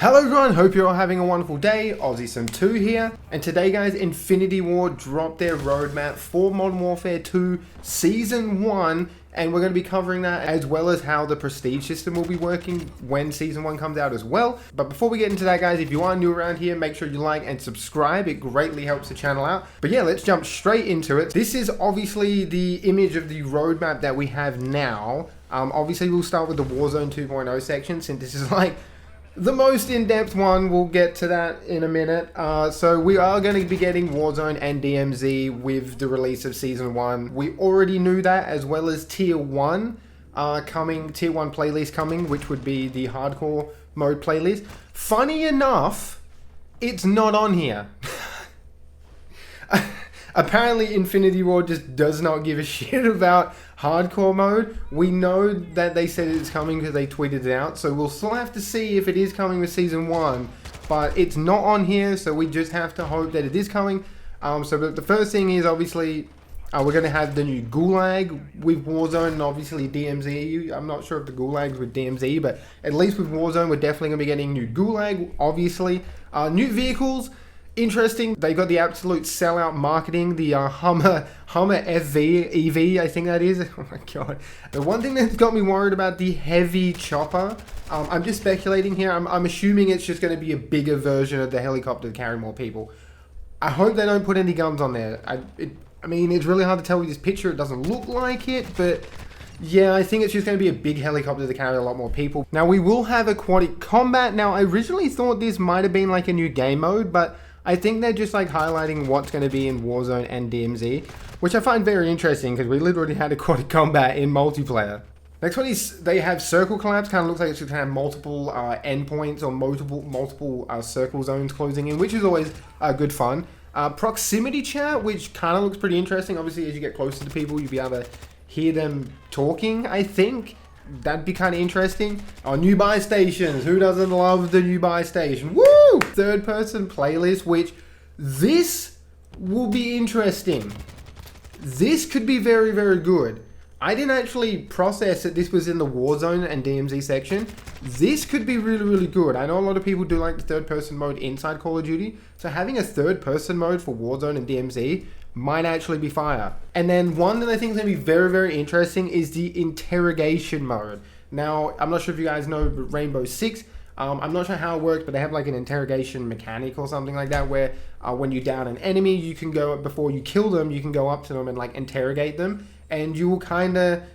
Hello everyone, hope you're all having a wonderful day. AussieSim2 here, and today guys, Infinity Ward dropped their roadmap for Modern Warfare 2 Season 1, and we're going to be covering that as well as how the prestige system will be working when Season 1 comes out as well. But before we get into that guys, if you are new around here, make sure you like and subscribe, it greatly helps the channel out. But yeah, let's jump straight into it. This is obviously the image of the roadmap that we have now. Obviously we'll start with the Warzone 2.0 section, since this is like the most in-depth one. We'll get to that in a minute. So we are going to be getting Warzone and DMZ with the release of Season 1. We already knew that, as well as Tier 1 Tier 1 playlist coming, which would be the hardcore mode playlist. Funny enough, it's not on here. Apparently Infinity Ward just does not give a shit about hardcore mode. We know that they said it's coming because they tweeted it out, so we'll still have to see if it is coming with Season 1, but it's not on here, so we just have to hope that it is coming. So the first thing is obviously we're going to have the new Gulag with Warzone and obviously DMZ. I'm not sure if the Gulag's with DMZ, but at least with Warzone we're definitely going to be getting new Gulag, obviously. New vehicles. Interesting, they got the absolute sellout marketing, the Hummer EV, I think that is. Oh my god. The one thing that's got me worried about the heavy chopper, I'm just speculating here, I'm assuming it's just going to be a bigger version of the helicopter to carry more people. I hope they don't put any guns on there. I mean, it's really hard to tell with this picture, it doesn't look like it, but yeah, I think it's just going to be a big helicopter to carry a lot more people. Now, we will have aquatic combat. Now, I originally thought this might have been like a new game mode, but I think they're just like highlighting what's going to be in Warzone and DMZ, which I find very interesting because we literally had aquatic combat in multiplayer. Next one is they have circle collapse. Kind of looks like it's going to have multiple endpoints or multiple circle zones closing in, which is always good fun. Proximity chat, which kind of looks pretty interesting. Obviously, as you get closer to people, you'll be able to hear them talking, I think. That'd be kind of interesting. Oh, new buy stations. Who doesn't love the new buy station? Woo! Third person playlist, which this will be interesting. This could be very, very good. I didn't actually process that this was in the Warzone and DMZ section. This could be really, really good. I know a lot of people do like the third person mode inside Call of Duty. So having a third person mode for Warzone and DMZ might actually be fire. And then one that I think is going to be very, very interesting is the interrogation mode. Now, I'm not sure if you guys know Rainbow Six. I'm not sure how it works, but they have like an interrogation mechanic or something like that, where when you down an enemy, you can go, before you kill them, you can go up to them and like interrogate them, and you will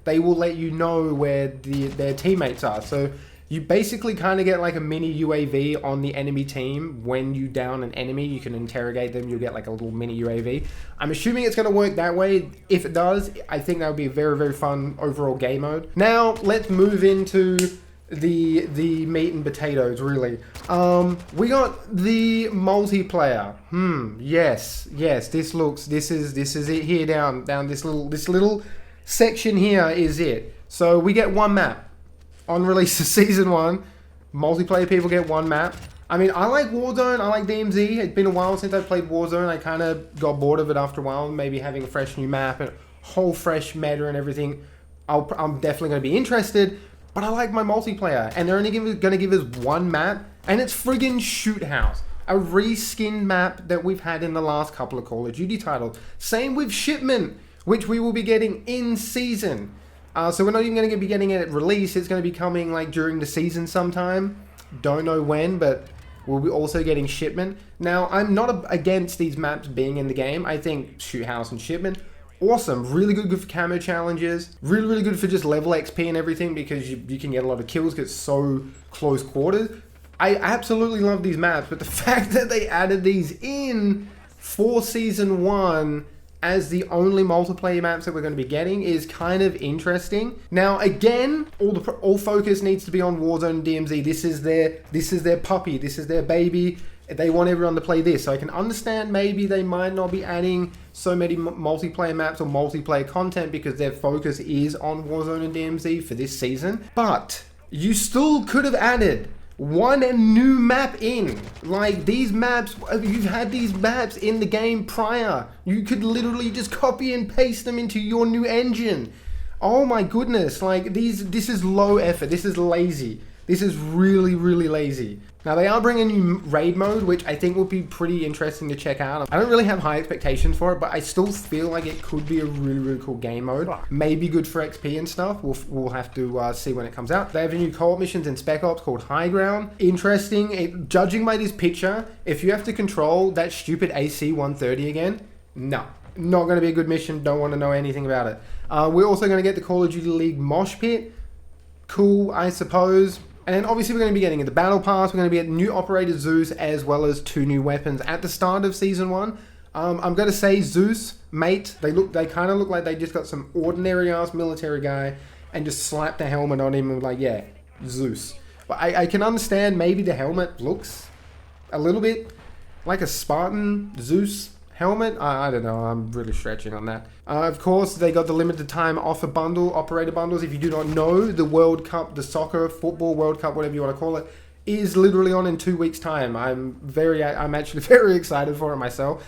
they will let you know where their teammates are. So you basically kind of get like a mini UAV on the enemy team. When you down an enemy, you can interrogate them. You'll get like a little mini UAV. I'm assuming it's going to work that way. If it does, I think that would be a very, very fun overall game mode. Now, let's move into the meat and potatoes, really. We got the multiplayer. Yes, this is it here, down this little section here is it. So we get one map. On release of Season 1, multiplayer people get one map. I mean, I like Warzone, I like DMZ. It's been a while since I played Warzone. I kind of got bored of it after a while. Maybe having a fresh new map and whole fresh meta and everything, I'm definitely going to be interested. But I like my multiplayer, and they're only going to give us one map, and it's friggin' Shoot House. A reskinned map that we've had in the last couple of Call of Duty titles. Same with Shipment, which we will be getting in season. So we're not even going to be getting it at release. It's going to be coming like during the season sometime. Don't know when, but we'll be also getting Shipment. Now, I'm not against these maps being in the game. I think Shoot House and Shipment, awesome. Really good for camo challenges. Really, really good for just level XP and everything, because you can get a lot of kills because it's so close quarters. I absolutely love these maps, but the fact that they added these in for Season 1 as the only multiplayer maps that we're going to be getting is kind of interesting. Now, again, all focus needs to be on Warzone and DMZ. This is their puppy. This is their baby. They want everyone to play this. So I can understand maybe they might not be adding so many multiplayer maps or multiplayer content because their focus is on Warzone and DMZ for this season. But you still could have added one new map in. Like, these maps, you've had these maps in the game prior. You could literally just copy and paste them into your new engine. Oh my goodness, like this is low effort. This is lazy. This is really, really lazy. Now they are bringing new raid mode, which I think will be pretty interesting to check out. I don't really have high expectations for it, but I still feel like it could be a really, really cool game mode. Maybe good for XP and stuff. We'll have to see when it comes out. They have a new co-op missions in Spec Ops called High Ground. Interesting. Judging by this picture, if you have to control that stupid AC-130 again, no. Not going to be a good mission. Don't want to know anything about it. We're also going to get the Call of Duty League Mosh Pit. Cool, I suppose. And then obviously we're going to be getting in the Battle Pass. We're going to be getting new Operator Zeus as well as 2 new weapons at the start of Season 1. I'm going to say Zeus, mate. They kind of look like they just got some ordinary ass military guy and just slapped a helmet on him and like, yeah, Zeus. But I can understand maybe the helmet looks a little bit like a Spartan Zeus helmet. I don't know. I'm really stretching on that. Of course, they got the limited time offer bundle, operator bundles. If you do not know, the World Cup, the soccer, football World Cup, whatever you want to call it, is literally on in 2 weeks' time. I'm actually very excited for it myself.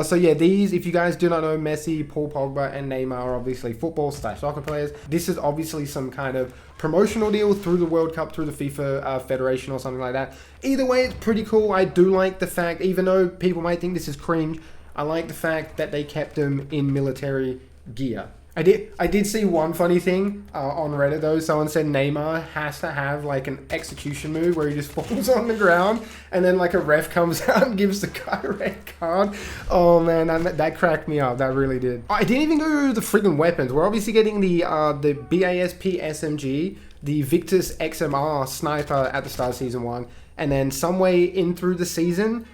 So yeah, these, if you guys do not know, Messi, Paul Pogba, and Neymar are obviously football/soccer players. This is obviously some kind of promotional deal through the World Cup, through the FIFA Federation or something like that. Either way, it's pretty cool. I do like the fact, even though people might think this is cringe, I like the fact that they kept them in military gear. I did see one funny thing on Reddit though. Someone said Neymar has to have like an execution move where he just falls on the ground and then like a ref comes out and gives the guy a red card. Oh man, that cracked me up. That really did. I didn't even go through the friggin' weapons. We're obviously getting the BASP SMG, the Victus XMR sniper at the start of Season 1, and then some way in through the season,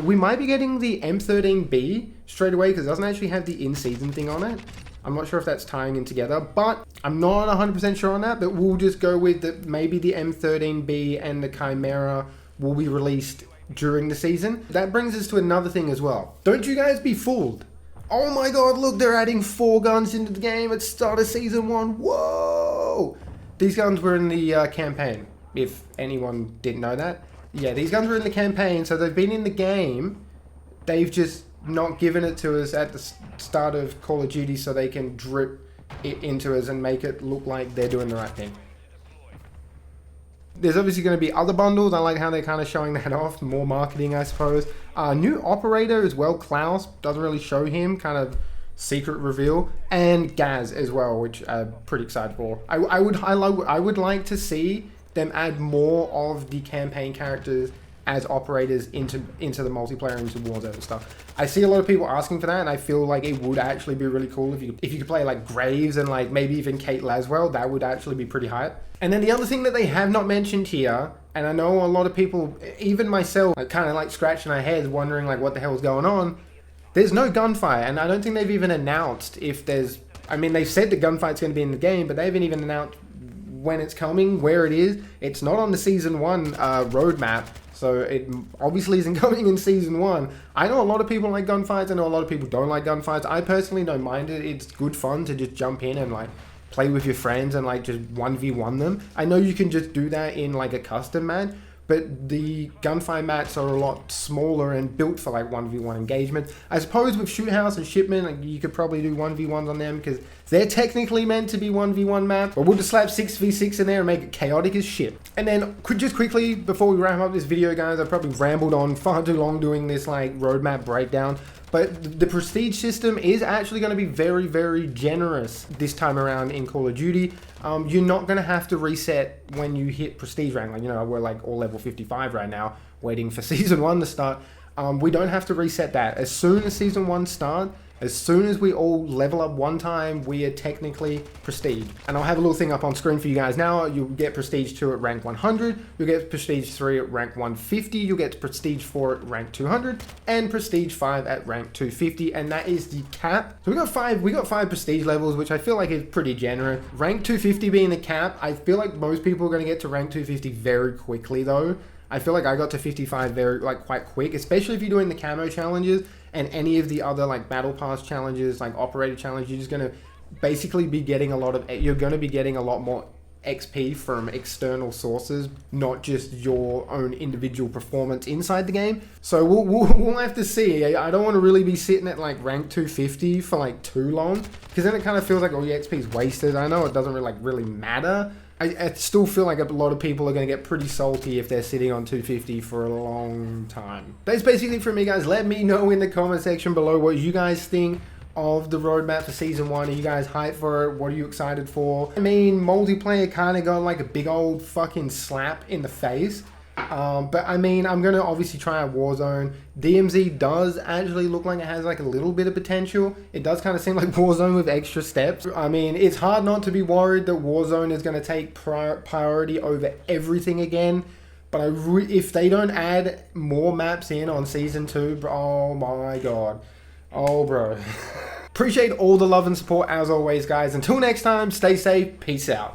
we might be getting the M13B straight away because it doesn't actually have the in-season thing on it. I'm not sure if that's tying in together, but I'm not 100% sure on that, but we'll just go with that. Maybe the M13B and the Chimera will be released during the season. That brings us to another thing as well. Don't you guys be fooled. Oh my god, look, they're adding 4 guns into the game at start of Season 1. Whoa! These guns were in the campaign, if anyone didn't know that. Yeah, these guns were in the campaign, so they've been in the game. They've just not given it to us at the start of Call of Duty so they can drip it into us and make it look like they're doing the right thing. There's obviously going to be other bundles. I like how they're kind of showing that off. More marketing, I suppose. New operator as well, Klaus. Doesn't really show him. Kind of secret reveal. And Gaz as well, which I'm pretty excited for. I would like to see them add more of the campaign characters as operators into the multiplayer, into Warzone and stuff. I see a lot of people asking for that, and I feel like it would actually be really cool if you could play like Graves and like maybe even Kate Laswell. That would actually be pretty hype. And then the other thing that they have not mentioned here, and I know a lot of people, even myself, are kind of like scratching our heads wondering like what the hell is going on. There's no gunfight, and I don't think they've even announced if there's, I mean, they've said the gunfight's going to be in the game, but they haven't even announced when it's coming, where it is. It's not on the Season 1 roadmap. So it obviously isn't coming in Season 1. I know a lot of people like gunfights. I know a lot of people don't like gunfights. I personally don't mind it. It's good fun to just jump in and like play with your friends and like just 1v1 them. I know you can just do that in like a custom match, but the gunfight mats are a lot smaller and built for like 1v1 engagement. I suppose with Shoot House and Shipment, like, you could probably do 1v1s on them because they're technically meant to be 1v1 map, but we'll just slap 6v6 in there and make it chaotic as shit. And then just quickly, before we wrap up this video, guys, I've probably rambled on far too long doing this like roadmap breakdown. But the prestige system is actually going to be very, very generous this time around in Call of Duty. You're not going to have to reset when you hit prestige rank. Like, you know, we're like all level 55 right now, waiting for Season 1 to start. We don't have to reset that. As soon as Season 1 starts, as soon as we all level up one time, we are technically prestige. And I'll have a little thing up on screen for you guys now. You'll get prestige 2 at rank 100. You'll get prestige 3 at rank 150. You'll get prestige 4 at rank 200. And prestige 5 at rank 250. And that is the cap. So we got five prestige levels, which I feel like is pretty generous. Rank 250 being the cap, I feel like most people are going to get to rank 250 very quickly though. I feel like I got to 55 quite quick, especially if you're doing the camo challenges and any of the other like battle pass challenges, like operator challenge. You're just gonna basically be getting you're gonna be getting a lot more XP from external sources, not just your own individual performance inside the game. So we'll have to see. I don't want to really be sitting at like rank 250 for like too long, because then it kind of feels like all your XP is wasted. I know it doesn't really matter, I still feel like a lot of people are going to get pretty salty if they're sitting on 250 for a long time. That's basically for me, guys. Let me know in the comment section below what you guys think of the roadmap for Season 1. Are you guys hyped for it? What are you excited for? I mean, multiplayer kind of got like a big old fucking slap in the face. But I mean, I'm going to obviously try out Warzone. DMZ does actually look like it has like a little bit of potential. It does kind of seem like Warzone with extra steps. I mean, it's hard not to be worried that Warzone is going to take priority over everything again. But if they don't add more maps in on Season 2, oh my god. Oh, bro. Appreciate all the love and support as always, guys. Until next time, stay safe. Peace out.